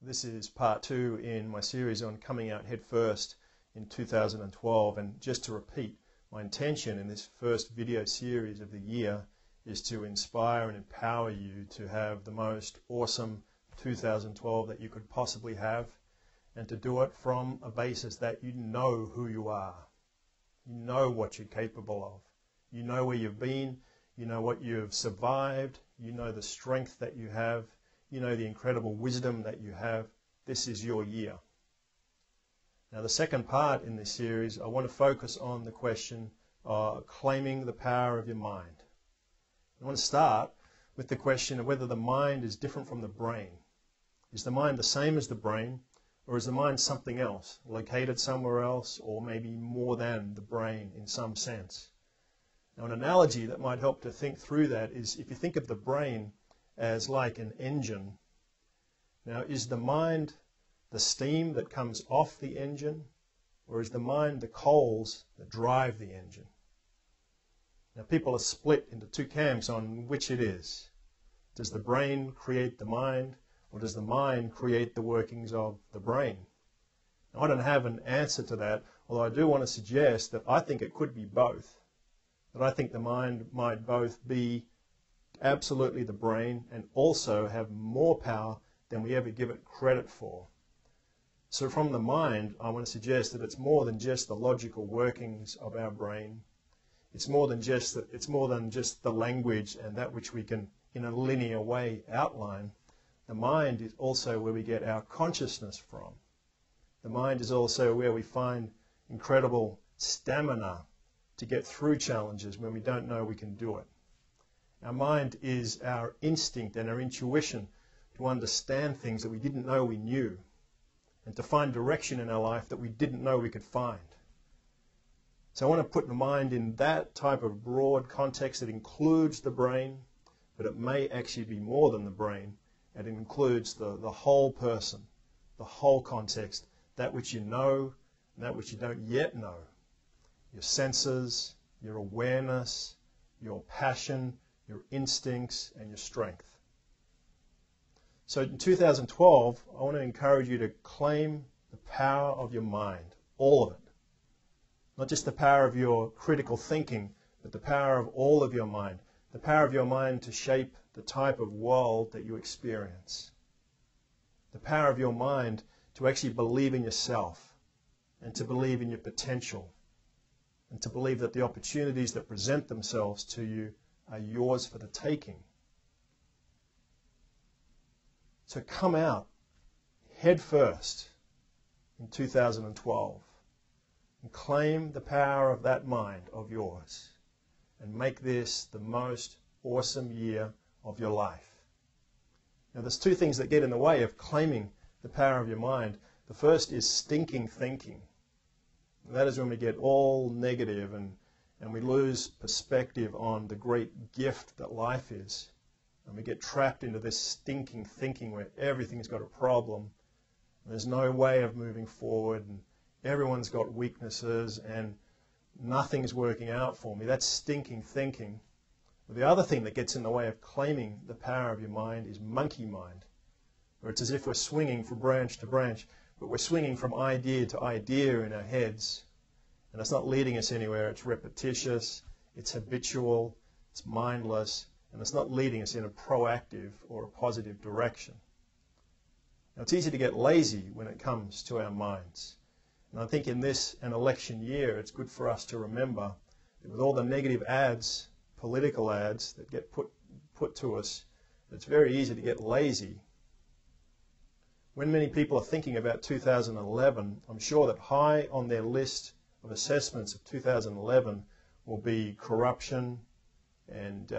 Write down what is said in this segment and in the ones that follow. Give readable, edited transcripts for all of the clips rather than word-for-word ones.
This is part 2 in my series on coming out head first in 2012, and just to repeat, my intention in this first video series of the year is to inspire and empower you to have the most awesome 2012 that you could possibly have, and to do it from a basis that you know who you are. You know what you're capable of. You know where you've been, you know what you've survived, you know the strength that you have, you know the incredible wisdom that you have. This is your year. Now, the second part in this series, I want to focus on the question of claiming the power of your mind. I want to start with the question of whether the mind is different from the brain. Is the mind the same as the brain, or is the mind something else, located somewhere else, or maybe more than the brain in some sense? Now, an analogy that might help to think through that is if you think of the brain as like an engine. Now, is the mind the steam that comes off the engine, or is the mind the coals that drive the engine? Now, people are split into two camps on which it is. Does the brain create the mind, or does the mind create the workings of the brain? Now, I don't have an answer to that, although I do want to suggest that I think it could be both. That I think the mind might both be absolutely the brain and also have more power than we ever give it credit for. So from the mind, I want to suggest that it's more than just the logical workings of our brain. It's more than just the language and that which we can, in a linear way, outline. The mind is also where we get our consciousness from. The mind is also where we find incredible stamina to get through challenges when we don't know we can do it. Our mind is our instinct and our intuition to understand things that we didn't know we knew, and to find direction in our life that we didn't know we could find. So I want to put the mind in that type of broad context that includes the brain, but it may actually be more than the brain, and it includes the whole person, the whole context, that which you know and that which you don't yet know. Your senses, your awareness, your passion, your instincts, and your strength. So in 2012, I want to encourage you to claim the power of your mind, all of it. Not just the power of your critical thinking, but the power of all of your mind. The power of your mind to shape the type of world that you experience. The power of your mind to actually believe in yourself, and to believe in your potential, and to believe that the opportunities that present themselves to you are yours for the taking. So come out head first in 2012 and claim the power of that mind of yours, and make this the most awesome year of your life. Now, there's two things that get in the way of claiming the power of your mind. The first is stinking thinking. And that is when we get all negative and we lose perspective on the great gift that life is. And we get trapped into this stinking thinking where everything's got a problem. And there's no way of moving forward, and everyone's got weaknesses, and nothing's working out for me. That's stinking thinking. But the other thing that gets in the way of claiming the power of your mind is monkey mind, where it's as if we're swinging from branch to branch, but we're swinging from idea to idea in our heads. And it's not leading us anywhere. It's repetitious, it's habitual, it's mindless, and it's not leading us in a proactive or a positive direction. Now, it's easy to get lazy when it comes to our minds. And I think in this, an election year, it's good for us to remember that with all the negative ads, political ads that get put to us, it's very easy to get lazy. When many people are thinking about 2011, I'm sure that high on their list of assessments of 2011 will be corruption and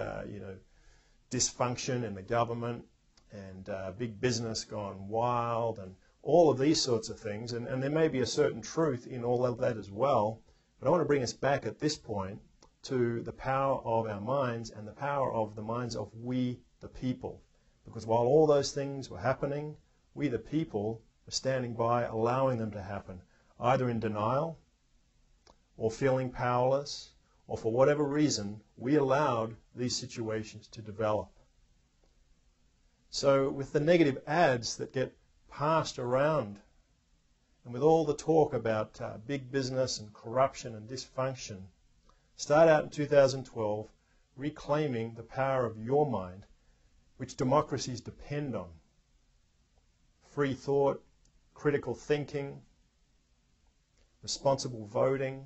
dysfunction in the government, and big business gone wild, and all of these sorts of things. And there may be a certain truth in all of that as well. But I want to bring us back at this point to the power of our minds and the power of the minds of we, the people. Because while all those things were happening, we, the people, were standing by allowing them to happen, either in denial or feeling powerless, or for whatever reason, we allowed these situations to develop. So with the negative ads that get passed around, and with all the talk about big business and corruption and dysfunction, start out in 2012 reclaiming the power of your mind, which democracies depend on. Free thought, critical thinking, responsible voting,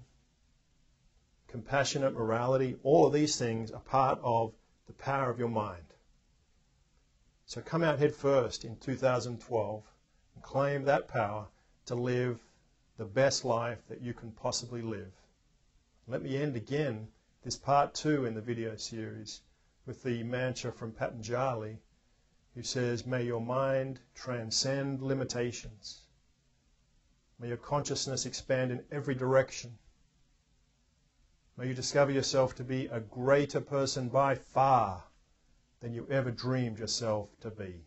compassionate morality, all of these things are part of the power of your mind. So come out head first in 2012 and claim that power to live the best life that you can possibly live. Let me end again this part 2 in the video series with the mantra from Patanjali, who says, may your mind transcend limitations. May your consciousness expand in every direction. May you discover yourself to be a greater person by far than you ever dreamed yourself to be.